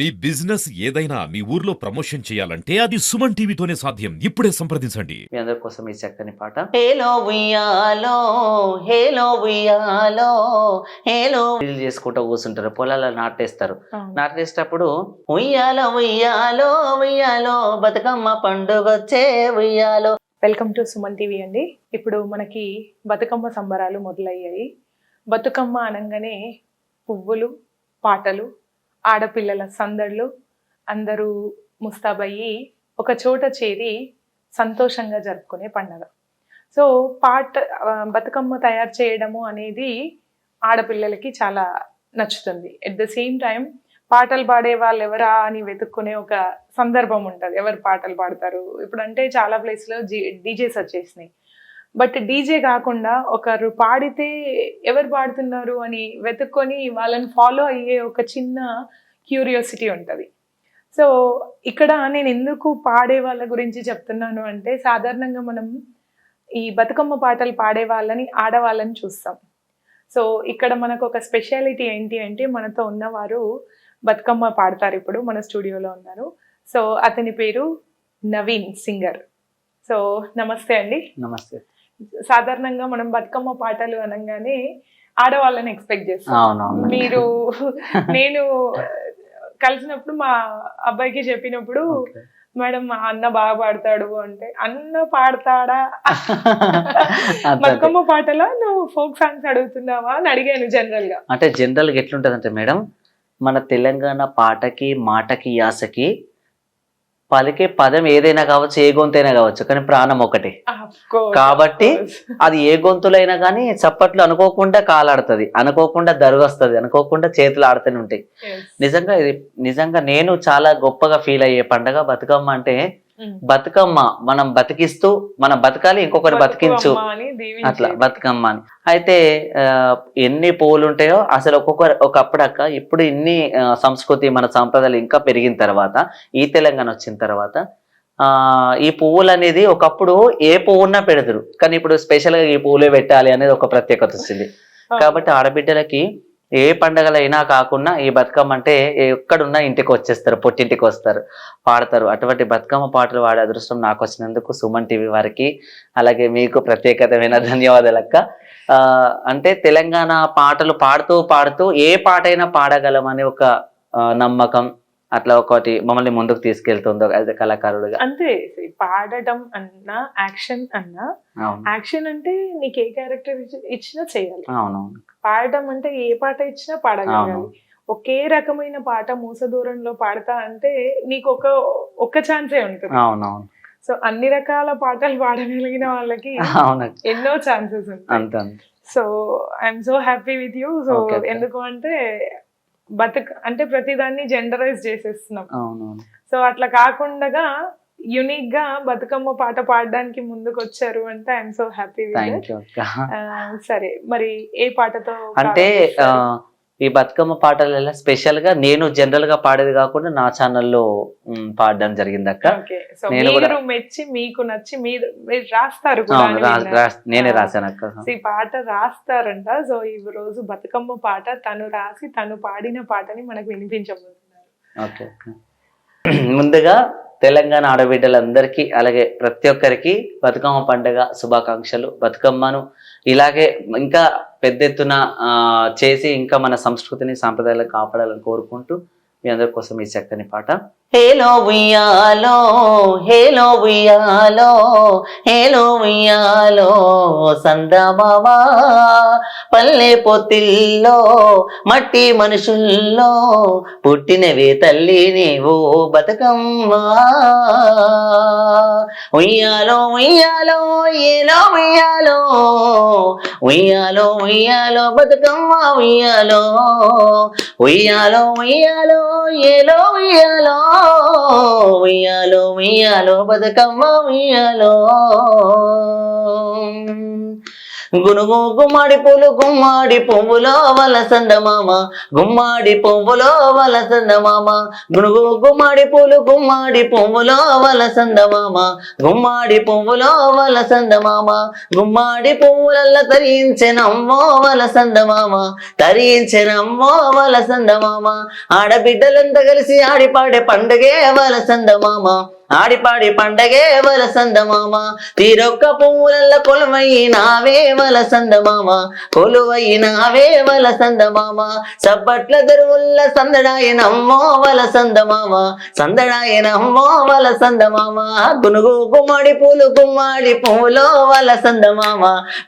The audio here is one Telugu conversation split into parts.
మీ బిజినెస్ ఏదైనా మీ ఊర్లో ప్రమోషన్ చేయాలంటే అది సుమన్ టీవీతోనే సాధ్యం. ఇప్పుడే సంప్రదించండి. మీ అందరి కోసం ఈ చక్కని పాట. హేలో ఉయ్యాలో హేలో ఉయ్యాలో హేలో రీల్ చేసుకుంటూ కూర్చుంటారు, పొలాల్లో నాటేస్తారు. నాటేసేటప్పుడు ఉయ్యాలో ఉయ్యాలో ఉయ్యాలో బతుకమ్మ పండుగొచ్చే ఉయ్యాలో. వెల్కమ్ టు సుమన్ టీవీ అండి. ఇప్పుడు మనకి బతుకమ్మ సంబరాలు మొదలయ్యాయి. బతుకమ్మ అనగానే పువ్వులు, పాటలు, ఆడపిల్లల సందడ్లు, అందరూ ముస్తాబయ్యి ఒక చోట చేరి సంతోషంగా జరుపుకునే పండగ. సో బతుకమ్మ తయారు చేయడము అనేది ఆడపిల్లలకి చాలా నచ్చుతుంది. ఎట్ ద సేమ్ టైం పాటలు పాడే వాళ్ళు ఎవరా అని వెతుక్కునే ఒక సందర్భం ఉంటుంది. ఎవరు పాటలు పాడతారు ఇప్పుడు అంటే చాలా ప్లేస్లో డీజేస్ వచ్చేసినాయి. బట్ డీజే కాకుండా ఒకరు పాడితే ఎవరు పాడుతున్నారు అని వెతుక్కొని వాళ్ళని ఫాలో అయ్యే ఒక చిన్న క్యూరియాసిటీ ఉంటుంది. సో ఇక్కడ నేను ఎందుకు పాడే వాళ్ళ గురించి చెప్తున్నాను అంటే, సాధారణంగా మనం ఈ బతుకమ్మ పాటలు పాడే వాళ్ళని, ఆడవాళ్ళని చూస్తాం. సో ఇక్కడ మనకు ఒక స్పెషాలిటీ ఏంటి అంటే, మనతో ఉన్నవారు బతుకమ్మ పాడతారు. ఇప్పుడు మన స్టూడియోలో ఉన్నారు. సో అతని పేరు నవీన్, సింగర్. సో నమస్తే అండి. నమస్తే. సాధారణంగా మనం బతుకమ్మ పాటలు అనగానే ఆడవాళ్ళని ఎక్స్పెక్ట్ చేస్తాం. మీరు నేను కలిసినప్పుడు మా అబ్బాయికి చెప్పినప్పుడు, మేడం మా అన్న బాగా పాడతాడు అంటే, అన్న పాడతాడా బతుకమ్మ పాటలో నువ్వు ఫోక్ సాంగ్స్ అడుగుతున్నావా అని అడిగాను. జనరల్ గా అంటే జనరల్ గా ఎట్లుంటది అంటే మేడం, మన తెలంగాణ పాటకి, మాటకి, యాసకి పలికే పదం ఏదైనా కావచ్చు, ఏ గొంతైనా కావచ్చు, కానీ ప్రాణం ఒకటే కాబట్టి అది ఏ గొంతులైనా కానీ చప్పట్లు అనుకోకుండా కాలాడుతుంది, అనుకోకుండా దరుగొస్తుంది, అనుకోకుండా చేతులు ఆడుతూనే ఉంటాయి. నిజంగా నేను చాలా గొప్పగా ఫీల్ అయ్యే పండగ బతుకమ్మ. అంటే బతుకమ్మ మనం బతికిస్తూ, మనం బతకాలి, ఇంకొకరు బతికించు, అట్లా బతుకమ్మ అని. అయితే ఎన్ని పువ్వులు ఉంటాయో అసలు ఒకప్పుడక్క, ఇప్పుడు ఇన్ని సంస్కృతి, మన సాంప్రదాయాలు ఇంకా పెరిగిన తర్వాత, ఈ తెలంగాణ వచ్చిన తర్వాత ఈ పువ్వులు అనేది ఒకప్పుడు ఏ పువ్వున్నా పెడతారు, కానీ ఇప్పుడు స్పెషల్ గా ఈ పువ్వులే పెట్టాలి అనేది ఒక ప్రత్యేకత వచ్చింది. కాబట్టి ఆడబిడ్డలకి ఏ పండగలైనా కాకుండా ఈ బతుకమ్మ అంటే ఎక్కడున్నా ఇంటికి వచ్చేస్తారు, పొట్టింటికి వస్తారు, పాడతారు. అటువంటి బతుకమ్మ పాటలు పాడే అదృష్టం నాకు వచ్చినందుకు సుమన్ టీవీ వారికి, అలాగే మీకు ప్రత్యేకతమైన ధన్యవాదాలు అక్క. అంటే తెలంగాణ పాటలు పాడుతూ పాడుతూ ఏ పాటైనా పాడగలం అనే ఒక నమ్మకం, అట్లా ఒకటి మమ్మల్ని ముందుకు తీసుకెళ్తుందో యాజ్ ఎ కళాకారుడుగా. అంతే. పాడటం అన్నా, యాక్షన్ అన్నా, యాక్షన్ అంటే నీకు ఏ క్యారెక్టర్ ఇచ్చినా చేయాలి. అవునవును. పాడటం అంటే ఏ పాట ఇచ్చినా పాడగలగాలి. ఒకే రకమైన పాట మూస దూరంలో పాడతా అంటే నీకు ఒక్క ఛాన్సే ఉంటుంది. అవునవును. సో అన్ని రకాల పాటలు పాడగలిగిన వాళ్ళకి ఎన్నో ఛాన్సెస్ ఉంటాయి. So I'm so happy with you. So ఎందుకు అంటే అంటే ప్రతిదాన్ని జెండరైజ్ చేసేస్తున్నాం. సో అట్లా కాకుండా యూనిక్ గా బతుకమ్మ పాట పాడడానికి ముందుకు వచ్చారు అంటే ఐఎమ్ సో హ్యాపీ. సరే, మరి ఏ పాటతో అంటే ఈ బతుకమ్మ పాటలలో స్పెషల్ గా నేను జనరల్ గా పాడేది కాకుండా నా ఛానల్లో పాడడం జరిగింది అక్క. నేను కూడా మెచ్చి, మీకు నచ్చి మీరు రాస్తారు, నేనే రాశాను అక్క. ఈ పాట రాస్తారంట. సో ఈ రోజు బతుకమ్మ పాట తను రాసి తను పాడిన పాటని మనకు వినిపించబోతున్నారు. ఓకే. ముందుగా తెలంగాణ ఆడబిడ్డలందరికీ, అలాగే ప్రతి ఒక్కరికి బతుకమ్మ పండుగ శుభాకాంక్షలు. బతుకమ్మను ఇలాగే ఇంకా పెద్ద ఎత్తున చేసి ఇంకా మన సంస్కృతిని, సాంప్రదాయాలను కాపాడాలని కోరుకుంటూ మీ అందరి కోసం ఈ చక్కని పాట. హేలో ఉయ్యాలో హేలో ఉయ్యాలో హేలో ఉయ్యాలో సందమావా, పల్లె పొత్తిల్లో మట్టి మనుషుల్లో పుట్టినవే తల్లి నీవు బతుకమ్మా. ఉయ్యాలో ఉయ్యాలో ఏలో ఉయ్యాలో ఉయ్యాలో ఉయ్యాలో బతుకమ్మ ఉయ్యాలో ఉయ్యాలో ఉయ్యాలో ఏలో ఉయ్యాలో ఉయ్యాలో ఉయ్యాలో బతుకమ్మ ఉయ్యాలో. గునుగు గుమ్మడి పువ్వులో వలసంద మామ గుమ్మడి పువ్వులో వలసంద మామ గునుగు గుమ్మడి పువ్వులో వలసంద మామ గుమ్మడి పువ్వులో వలసంద మామ గుమ్మడి పువ్వులల్ల తరించెనమ్మో వలసంద మామ తరించెనమ్మో వలసంద మామ ఆడబిడ్డలంతా కలిసి ఆడిపాడే పండగే వలసంద మామ ఆడిపాడి పండగే వలసంద మామ తీరొక్క పువ్వులల్ల కొలువైనావే వలసంద మామ కొలువైనావే వలసంద మామ సబ్బట్ల దరువుల్ల సందడాయనమ్మో వలసంద మామ సందడాయనమ్మో వలసంద మామ గునుగు గుమ్మడి పువ్వులో వలసంద మామ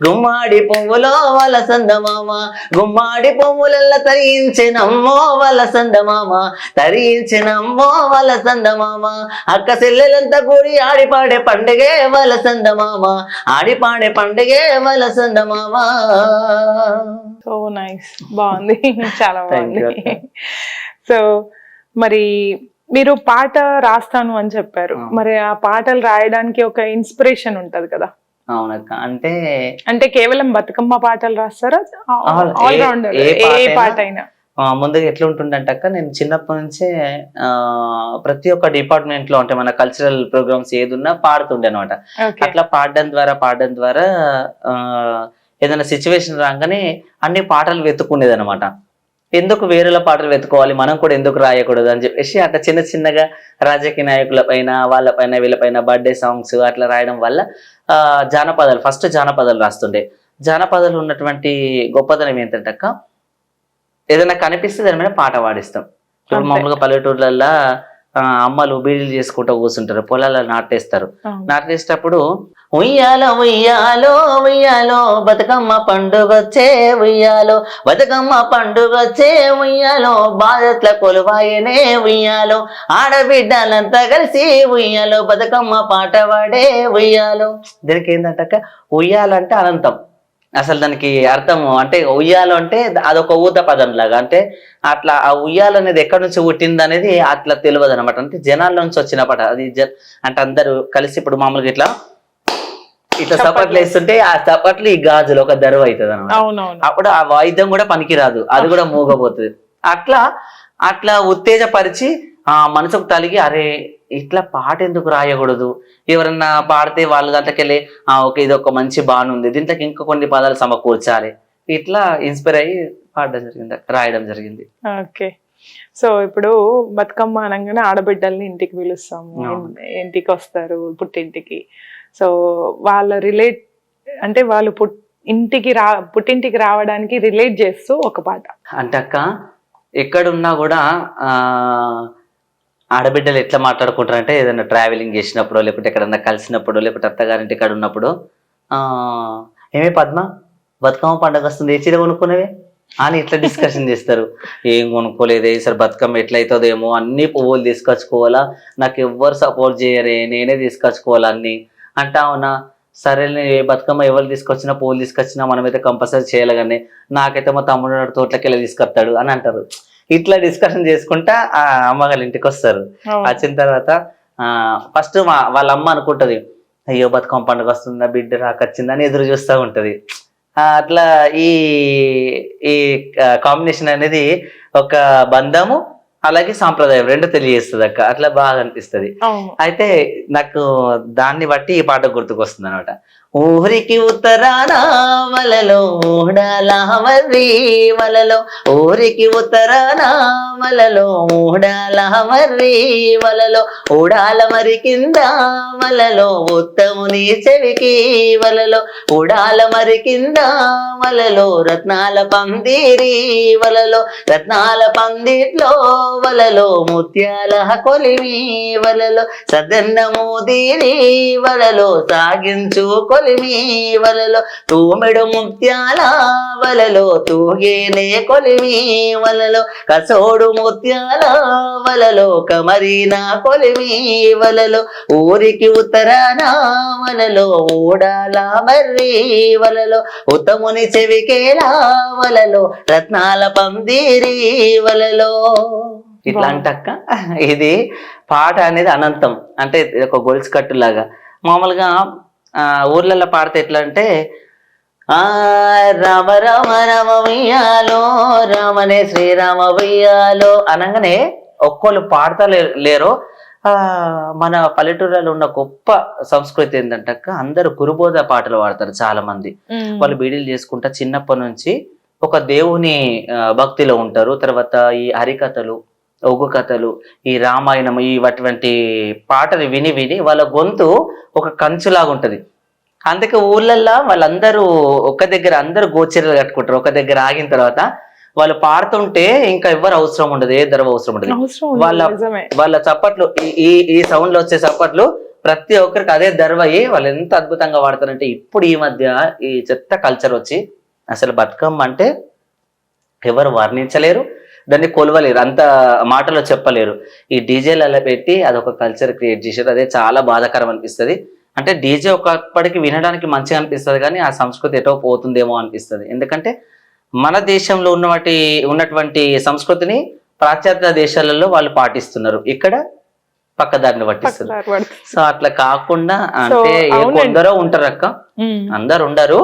గుమ్మడి పువ్వులో వలసంద మామ గుమ్మడి పువ్వులల్ల తరించెనమ్మో వలసంద మామ తరించెనమ్మో వలసంద మామ అక్క చెల్లెలంతా కూడి ఆడిపాడే పండుగే వలసంద మామ ఆడిపాడే పండుగే వలసంద మామ. సో నైస్, బాగుంది, చాలా బాగుంది. Thank you, సో మరి మీరు పాట రాస్తాను అని చెప్పారు, మరి ఆ పాటలు రాయడానికి ఒక ఇన్స్పిరేషన్ ఉంటది కదా? అవునక్క. అంటే కేవలం బతుకమ్మ పాటలు రాస్తారా? ఆల్ రౌండర్, ఏ పాట అయినా? ముందుగా ఎట్లా ఉంటుందంటే అక్క, నేను చిన్నప్పటి నుంచే ప్రతి ఒక్క డిపార్ట్మెంట్ లో అంటే మన కల్చరల్ ప్రోగ్రామ్స్ ఏది ఉన్నా పాడుతుండే అనమాట. అట్లా పాడడం ద్వారా ఏదైనా సిచ్యువేషన్ రాగానే అన్ని పాటలు వెతుక్కునేది అనమాట. ఎందుకు వేరేల పాటలు వెతుకోవాలి, మనం కూడా ఎందుకు రాయకూడదు అని చెప్పేసి అట్లా చిన్న చిన్నగా రాజకీయ నాయకుల పైన వాళ్ళపైన వీళ్ళపైన బర్త్డే సాంగ్స్ అట్లా రాయడం వల్ల జానపదాలు, ఫస్ట్ జానపదాలు రాస్తుండే. జానపదాలు ఉన్నటువంటి గొప్పతనం ఏంటంటే అక్క, ఏదైనా కనిపిస్తే దాని మీద పాట పాడిస్తాం. ఇప్పుడు మామూలుగా పల్లెటూర్లల్లో అమ్మలు బీడీలు చేసుకుంటూ కూర్చుంటారు, పొలాల్లో నాటేస్తారు. నాటేసేటప్పుడు ఉయ్యాలో ఉయ్యాలో ఉయ్యాలో బతుకమ్మ పండుగొచ్చే ఉయ్యాలో బతుకమ్మ పండుగొచ్చే ఉయ్యాలో బాధట్ల కొలువాయనే ఉయ్యాలో ఆడబిడ్డలంతా కలిసి ఉయ్యాలో బతుకమ్మ పాట పాడే ఉయ్యాలో. దీనికి ఏంటంటే ఉయ్యాలంటే అనంతం. అసలు దానికి అర్థం అంటే ఉయ్యాలు అంటే అదొక ఊత పదం లాగా, అంటే అట్లా ఆ ఉయ్యాలు అనేది ఎక్కడి నుంచి పుట్టింది అనేది అట్లా తెలియదు అనమాట. అంటే జనాల నుంచి వచ్చిన పాట అది. అంటే అందరూ కలిసి ఇప్పుడు మామూలుగా ఇట్లా చప్పట్లు వేస్తుంటే ఆ చప్పట్లు ఈ గాజులు ఒక దరువు అవుతుంది అనమాట. అప్పుడు ఆ వాయిద్యం కూడా పనికిరాదు, అది కూడా మూగబోతుంది. అట్లా ఉత్తేజపరిచి ఆ మనసుకు తలిగి అరే ఇట్లా పాట ఎందుకు రాయకూడదు, ఎవరన్నా పాడితే వాళ్ళ దాంట్లోకెళ్ళి ఓకే ఇది ఒక మంచి బాణం ఉంది, దీంట్లోకి ఇంకా కొన్ని పదాలు సమకూర్చాలి, ఇట్లా ఇన్స్పైర్ అయ్యి పాడడం జరిగింది, రాయడం జరిగింది. ఓకే. సో ఇప్పుడు బతుకమ్మ అనగానే ఆడబిడ్డల్ని ఇంటికి పిలుస్తాము, ఇంటికి వస్తారు పుట్టింటికి. సో వాళ్ళ అంటే వాళ్ళు పుట్టింటికి రావడానికి రిలేట్ చేస్తూ ఒక పాట. అంటే అక్క ఎక్కడున్నా కూడా ఆడబిడ్డలు ఎట్లా మాట్లాడుకుంటారు అంటే, ఏదైనా ట్రావెలింగ్ చేసినప్పుడు లేకపోతే ఎక్కడన్నా కలిసినప్పుడు లేకపోతే అత్తగారింటి ఇక్కడ ఉన్నప్పుడు ఏమే పద్మ బతుకమ్మ పండుగ వస్తుంది, ఏ చీర కొనుక్కునేవే అని ఇట్లా డిస్కషన్ చేస్తారు. ఏం కొనుక్కోలేదే ఈసారి బతుకమ్మ ఎట్లయితుందేమో, అన్ని పువ్వులు తీసుకొచ్చుకోవాలా, నాకు ఎవ్వరు సపోర్ట్ చేయరే, నేనే తీసుకొచ్చుకోవాలా అన్ని అంటా ఉన్నా. సరే బతుకమ్మ ఎవరు తీసుకొచ్చినా పువ్వులు తీసుకొచ్చినా మనమైతే కంపల్సరీ చేయాలి, కానీ నాకైతే మా తమ్ముడు తోటలకి వెళ్ళి తీసుకొస్తాడు అని అంటారు. ఇట్లా డిస్కషన్ చేసుకుంటా ఆ అమ్మగారి ఇంటికి వస్తారు. వచ్చిన తర్వాత ఫస్ట్ వాళ్ళ అమ్మ అనుకుంటది, అయ్యో బతుకమ్మ పండుగ వస్తుందా, బిడ్డ రాకొచ్చిందని ఎదురు చూస్తూ ఉంటది. అట్లా ఈ కాంబినేషన్ అనేది ఒక బంధము అలాగే సాంప్రదాయం రెండు తెలియజేస్తుంది అక్క. అట్లా బాగా అనిపిస్తుంది. అయితే నాకు దాన్ని బట్టి ఈ పాట గుర్తుకొస్తుంది అనమాట. ఊరికి ఉత్తరాన వలలో ఊడాల మర్రి వలలో, ఊరికి ఉత్తరాన వలలో ఊడాల మర్రి వలలో, ఊడాల మరి కింద వలలో ఉత్తముని చెవికి వలలో, ఊడాల మరి కింద వలలో రత్నాల పందిరి వలలో, రత్నాల పందిట్లో వలలో ముత్యాల కొలిమి వలలో, సదన్న మోదీరి వలలో సాగించు కొలిమి వలలో, తూమెడు ముత్యాల వలలో తూగేనే కొలిమి వలలో, కసోడు ముత్యాల వలలో కమరీన కొలిమి వలలో, ఊరికి ఉత్తరాన వలలో ఊడాల మర్రి వలలో, ఉత్తముని చెవికేలా వలలో రత్నాల పందిరి వలలో. ఇట్లా అంటక్క ఇది పాట అనేది అనంతం, అంటే ఒక గొలుసు కట్టులాగా. మామూలుగా ఊర్లలో పాడితే ఎట్లా అంటే ఆ రామ రామ రామ వెయ్యాలో రామనే శ్రీరామ వెయ్యాలో అనగానే ఒక్కళ్ళు పాడతా లేరు. మన పల్లెటూరులో ఉన్న గొప్ప సంస్కృతి ఏంటంటే అందరూ గురుబోధ పాటలు పాడతారు చాలా మంది. వాళ్ళు బీడీలు చేసుకుంటా చిన్నప్పటి నుంచి ఒక దేవుని భక్తిలో ఉంటారు. తర్వాత ఈ హరికథలు, ఒగ్గు కథలు, ఈ రామాయణం, ఈ అటువంటి పాటలు విని విని వాళ్ళ గొంతు ఒక కంచులాగా ఉంటది. అందుకే ఊళ్ళల్లో వాళ్ళందరూ ఒక దగ్గర అందరూ గోచర్యలు కట్టుకుంటారు. ఒక దగ్గర ఆగిన తర్వాత వాళ్ళు పాడుతుంటే ఇంకా ఎవరు అవసరం ఉండదు, ఏ ధర అవసరం ఉండదు. వాళ్ళ చప్పట్లు, ఈ సౌండ్ లో వచ్చే చప్పట్లు ప్రతి ఒక్కరికి అదే దర్వయి వాళ్ళు ఎంత అద్భుతంగా వాడతారంటే. ఇప్పుడు ఈ మధ్య ఈ చెత్త కల్చర్ వచ్చి అసలు బతుకమ్మ అంటే ఎవరు వర్ణించలేరు, దాన్ని కొలవలేరు, అంత మాటలో చెప్పలేరు. ఈ డీజేలలో పెట్టి అదొక కల్చర్ క్రియేట్ చేశారు. అదే చాలా బాధాకరం అనిపిస్తుంది. అంటే డీజే ఒకప్పటికి వినడానికి మంచిగా అనిపిస్తుంది కానీ ఆ సంస్కృతి ఎటో పోతుందేమో అనిపిస్తుంది. ఎందుకంటే మన దేశంలో ఉన్నటువంటి సంస్కృతిని పాశ్చాత్య దేశాలలో వాళ్ళు పాటిస్తున్నారు, ఇక్కడ పక్కదారిని పట్టిస్తున్నారు. సో అట్లా కాకుండా అంటే ఏ కొందరో ఉంటారు అక్క, అందరు ఉండరు,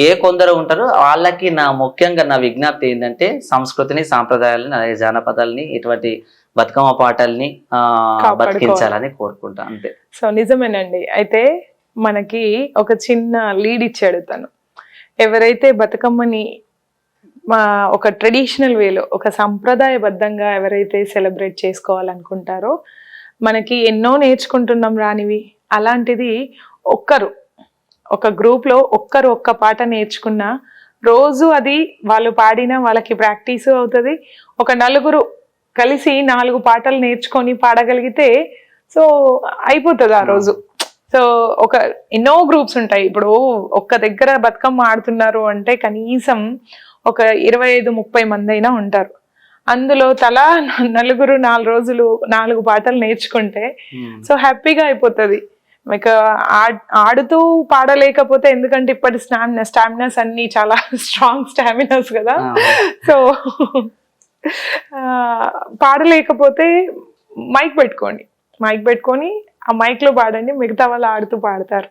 ఏ కొందరు ఉంటారు. వాళ్ళకి ముఖ్యంగా నా విజ్ఞప్తి ఏంటంటే సంస్కృతిని, సాంప్రదాయాలని, అలాగే జానపదాలని, ఇటువంటి బతుకమ్మ పాటల్ని బతికించాలని కోరుకుంటా, అంతే. సో నిజమేనండి. అయితే మనకి ఒక చిన్న లీడ్ ఇచ్చాడు తను. ఎవరైతే బతుకమ్మని ఒక ట్రెడిషనల్ వేలో, ఒక సంప్రదాయబద్ధంగా ఎవరైతే సెలబ్రేట్ చేసుకోవాలనుకుంటారో, మనకి ఎన్నో నేర్చుకుంటున్నాం రానివి. అలాంటిది ఒక గ్రూప్లో ఒక్క పాట నేర్చుకున్నా రోజు అది వాళ్ళు పాడినా వాళ్ళకి ప్రాక్టీస్ అవుతుంది. ఒక నలుగురు కలిసి 4 పాటలు నేర్చుకొని పాడగలిగితే సో అయిపోతుంది ఆ రోజు. సో ఎన్నో గ్రూప్స్ ఉంటాయి. ఇప్పుడు ఒక్క దగ్గర బతుకమ్మ ఆడుతున్నారు అంటే కనీసం ఒక 25-30 మంది అయినా ఉంటారు. అందులో తలా నలుగురు 4 రోజులు 4 పాటలు నేర్చుకుంటే సో హ్యాపీగా అయిపోతుంది. మీకు ఆడుతూ పాడలేకపోతే, ఎందుకంటే ఇప్పటి స్టామినాస్ అన్ని చాలా స్ట్రాంగ్ స్టామినాస్ కదా, సో పాడలేకపోతే మైక్ పెట్టుకొని ఆ మైక్ లో పాడండి, మిగతా వాళ్ళు ఆడుతూ పాడతారు.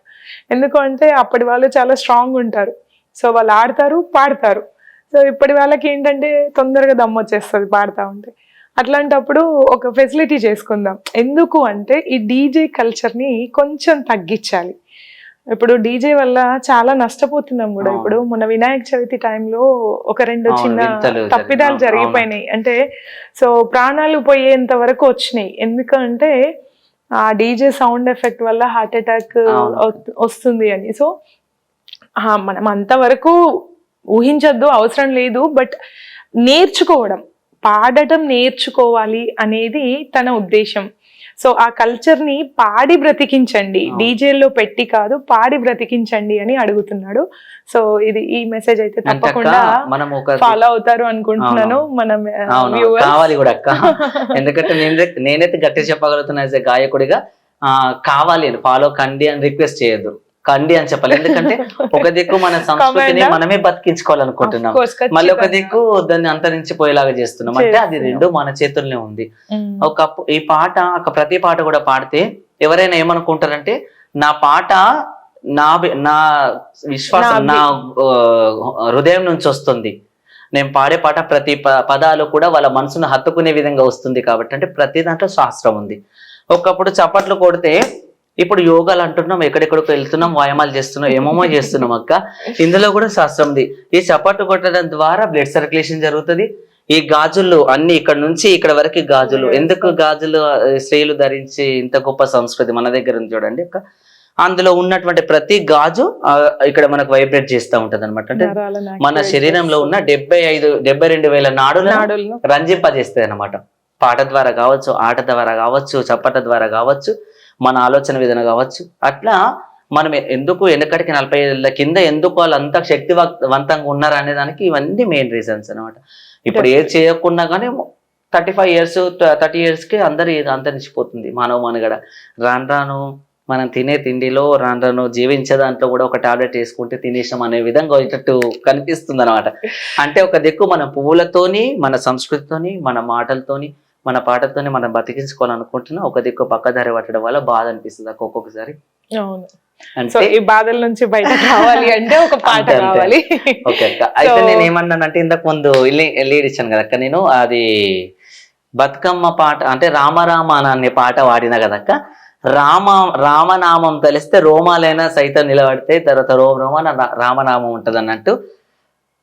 ఎందుకంటే అప్పటి వాళ్ళు చాలా స్ట్రాంగ్ ఉంటారు, సో వాళ్ళు ఆడతారు, పాడతారు. సో ఇప్పటి వాళ్ళకి ఏంటంటే తొందరగా దమ్మొచ్చేస్తుంది పాడుతూ ఉంటే. అట్లాంటప్పుడు ఒక ఫెసిలిటీ చేసుకుందాం. ఎందుకు అంటే ఈ డీజే కల్చర్ని కొంచెం తగ్గించాలి. ఇప్పుడు డీజే వల్ల చాలా నష్టపోతున్నాం కూడా. ఇప్పుడు మన వినాయక చవితి టైంలో ఒక 2 చిన్న తప్పిదాలు జరిగిపోయినాయి. అంటే సో ప్రాణాలు పోయేంత వరకు వచ్చినాయి. ఎందుకంటే ఆ డీజే సౌండ్ ఎఫెక్ట్ వల్ల హార్ట్ అటాక్ వస్తుంది అని. సో మనం అంతవరకు ఊహించద్దు, అవసరం లేదు. బట్ పాడటం నేర్చుకోవాలి అనేది తన ఉద్దేశం. సో ఆ కల్చర్ ని పాడి బ్రతికించండి, డీజేల్లో పెట్టి కాదు, పాడి బ్రతికించండి అని అడుగుతున్నాడు. సో ఈ మెసేజ్ అయితే తప్పకుండా ఫాలో అవుతారు అనుకుంటున్నాను మనం కావాలి కూడా అక్క. ఎందుకంటే నేనైతే గట్టిగా చెప్పగలుగుతున్నా యాజ్ ఎ గాయకుడిగా, కావాలి అని ఫాలో కండి అని రిక్వెస్ట్ చేయొద్దు, కండి అని చెప్పాలి. ఎందుకంటే ఒక దిక్కు మన సంస్కృతిని మనమే బతికించుకోవాలనుకుంటున్నాం, మళ్ళీ ఒక దిక్కు దాన్ని అంతరించిపోయేలాగా చేస్తున్నాం. అంటే అది రెండు మన చేతుల్లోనే ఉంది. ఈ పాట ప్రతి పాట కూడా పాడితే ఎవరైనా ఏమనుకుంటారంటే నా పాట నా విశ్వాసం, నా హృదయం నుంచి వస్తుంది, నేను పాడే పాట ప్రతి పదాలు కూడా వాళ్ళ మనసును హత్తుకునే విధంగా వస్తుంది. కాబట్టి అంటే ప్రతి దాంట్లో శాస్త్రం ఉంది. ఒకప్పుడు చప్పట్లు కొడితే, ఇప్పుడు యోగాలు అంటున్నాం, ఎక్కడెక్కడికి వెళ్తున్నాం, వ్యాయామాలు చేస్తున్నాం, ఏమేమో చేస్తున్నాం అక్క. ఇందులో కూడా శాస్త్రం ఉంది. ఈ చప్పట్లు కొట్టడం ద్వారా బ్లడ్ సర్క్యులేషన్ జరుగుతుంది. ఈ గాజులు అన్ని ఇక్కడ నుంచి ఇక్కడ వరకు గాజులు, ఎందుకు గాజులు స్త్రీలు ధరించి ఇంత గొప్ప సంస్కృతి మన దగ్గర ఉంది చూడండి అక్క. అందులో ఉన్నటువంటి ప్రతి గాజు ఇక్కడ మనకు వైబ్రేట్ చేస్తూ ఉంటది అనమాట. అంటే మన శరీరంలో ఉన్న 72,000 నాడులను రంజింపజేస్తాయి అనమాట. పాట ద్వారా కావచ్చు, ఆట ద్వారా కావచ్చు, చప్పట ద్వారా కావచ్చు, మన ఆలోచన విధానం కావచ్చు. అట్లా మనం ఎందుకు వెనకటికి 40 ఏళ్ళ కింద ఎందుకు వాళ్ళంతా శక్తివంతంగా ఉన్నారు అనే దానికి ఇవన్నీ మెయిన్ రీజన్స్ అనమాట. ఇప్పుడు ఏది చేయకుండా కానీ 35 years 30 years కి అంతరించిపోతుంది మానవ మనుగడ. రాను మనం తినే తిండిలో, రాను జీవించే దాంట్లో కూడా ఒక టాబ్లెట్ వేసుకుంటే తినేసాం అనే విధంగా వచ్చేటట్టు కనిపిస్తుంది అనమాట. అంటే ఒక దిక్కు మన పువ్వులతోని, మన సంస్కృతితోని, మన మాటలతోని, మన పాటతోని మనం బతికించుకోవాలనుకుంటున్నా, ఒక దిక్కు పక్కదారి పట్టడం వల్ల బాధ అనిపిస్తుంది ఒక్కొక్కసారి. అవును. సో అంటే ఈ బాధల నుంచి బయట కావాలి అంటే ఒక పాట అంతే, అంతే. కావాలి. ఓకే అక్క, అయితే నేను ఏమన్నానంటే ఇంతకు ముందు లీడ్ ఇచ్చాను కదా అక్క, నేను అది బతుకమ్మ పాట అంటే రామరామ అనే పాట వాడిన కదక్క. రామనామం తెలిస్తే రోమాలైనా సైతం నిలబడితే, తర్వాత రోమ రామనామం ఉంటది అన్నట్టు.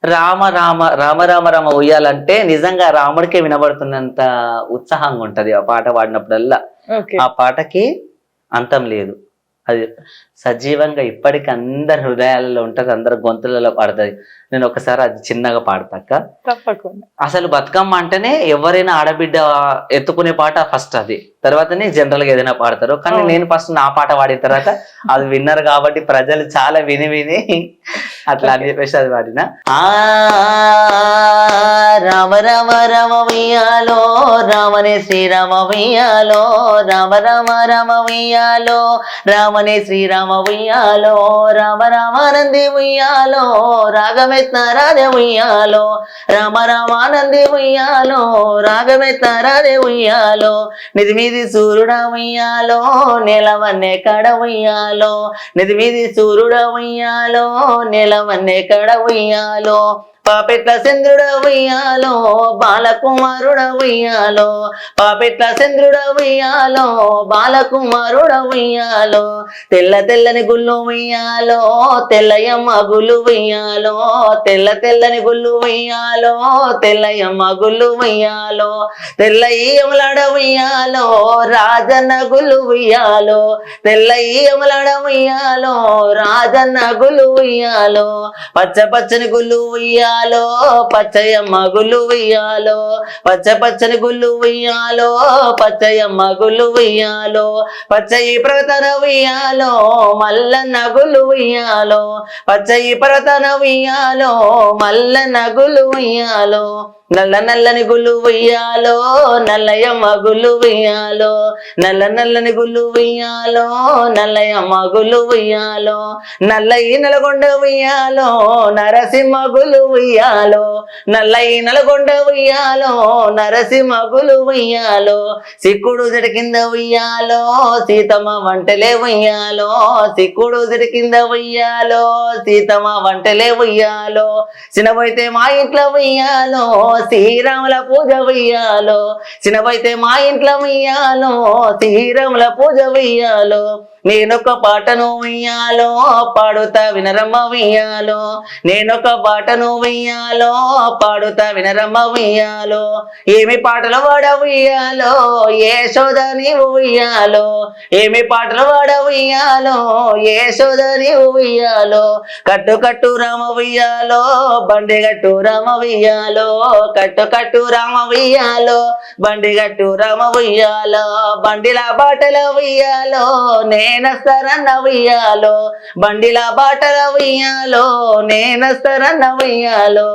రామ రామ రామ రామ రామ ఉయ్యాలంటే నిజంగా రాముడికే వినబడుతున్నంత ఉత్సాహంగా ఉంటది ఆ పాట పాడినప్పుడల్లా. ఓకే. ఆ పాటకి అంతం లేదు, అది సజీవంగా ఇప్పటికీ అందరి హృదయాలలో ఉంటది, అందరి గొంతులలో పాడుతుంది. నేను ఒకసారి అది చిన్నగా పాడతాక. తప్పకుండా. అసలు బతుకమ్మ అంటేనే ఎవరైనా ఆడబిడ్డ ఎత్తుకునే పాట ఫస్ట్, అది తర్వాతనే జనరల్ గా ఏదైనా పాడతారు. కానీ నేను ఫస్ట్ నా పాట పాడిన తర్వాత అది విన్నారు కాబట్టి ప్రజలు చాలా విని విని అట్లా అని చెప్పేసి అది పాడిన. రామ రామ రామ ఉయ్యాలో రామనే శ్రీరామ ఉయ్యాలో, రామ రామ రామ ఉయ్యాలో రామనే శ్రీరామ ఉయ్యాలో, రామ రామానంది ఉయ్యాలో రాగమెత్త రాధే ఉయ్యాలో, రామ రామానంది ఉయ్యాలో రాగమెత్త రాధే ఉయ్యాలో, నిధి మీది సూర్యుడా ఉయ్యాలో నెలవన్నే కడ ఉయ్యాలో, నిధి మీది సూర్యుడా ఉయ్యాలో నెలవన్నే కడ ఉయ్యాలో, పాపెట్ల చంద్రుడ ఉయ్యాలో బాలకుమారుడ ఉయ్యాలో, పాపెట్ల చంద్రుడ ఉయ్యాలో బాలకుమారుడ ఉయ్యాలో, తెల్ల తెల్లని గుళ్ళు ఉయ్యాలో తెల్లయమ్మ గుళ్ళు ఉయ్యాలో, తెల్ల తెల్లని గుళ్ళు ఉయ్యాలో తెల్లయమ్మ గుళ్ళు ఉయ్యాలో, తెల్లయ్యములాడ ఉయ్యాలో రాజన్న గుళ్ళు ఉయ్యాలో, తెల్లయ్యములాడ ఉయ్యాలో రాజన్న గుళ్ళు ఉయ్యాలో, పచ్చ పచ్చని గుళ్ళు ఉయ్యాలో పచ్చయమ్మ గుళ్ళు ఉయ్యాలో, పచ్చ పచ్చని గుళ్ళు ఉయ్యాలో పచ్చయమ్మ గుళ్ళు ఉయ్యాలో, పచ్చయి ప్రతన ఉయ్యాలో మల్లన్న గుళ్ళు ఉయ్యాలో, పచ్చయి ప్రతన ఉయ్యాలో మల్లన్న గుళ్ళు ఉయ్యాలో, నల్ల నల్లని గుళ్ళు ఉయ్యాలో నల్లయమ్మ గుళ్ళు ఉయ్యాలో, నల్ల నల్లని గుళ్ళు ఉయ్యాలో నల్లయమ్మ గుళ్ళు ఉయ్యాలో, నల్లయి నల్గొండ ఉయ్యాలో నరసింహ గుళ్ళు ఉయ్యాలో, నల్లయి నల్గొండ ఉయ్యాలో నరసింహ గుళ్ళు ఉయ్యాలో, సిక్కుడు జడి కింద ఉయ్యాలో సీతమ్మ వంటలే ఉయ్యాలో, సిక్కుడు జడి కింద ఉయ్యాలో సీతమ్మ వంటలే ఉయ్యాలో, చిన్నబోయితే మా ఇంట్లో ఉయ్యాలో శ్రీరాముల పూజ ఉయ్యాలో, చిన్నబోయితే మా ఇంట్లో ఉయ్యాలో శ్రీరాముల పూజ ఉయ్యాలో, నేనొక పాటను ఉయ్యాలో పాడుతా వినరమ్మ ఉయ్యాలో, నేనొక పాటను ఉయ్యాలో పాడుతా వినరమ్మ ఉయ్యాలో, ఏమి పాటలు వాడ ఉయ్యాలో యశోద నీవు ఉయ్యాలో, ఏమి పాటలు వాడ ఉయ్యాలో యశోద నీవు ఉయ్యాలో, కట్టు కట్టు రామ ఉయ్యాలో బండి గట్టు రామ ఉయ్యాలో, కట్టు కట్టు రామ ఉయ్యాలో బండి గట్టు రామ ఉయ్యాలో, బండిలా బాటల ఉయ్యాలో నేనస్తరన్న ఉయ్యాలో, బండిలా బాటల ఉయ్యాలో నేనస్తరన్న ఉయ్యాలో.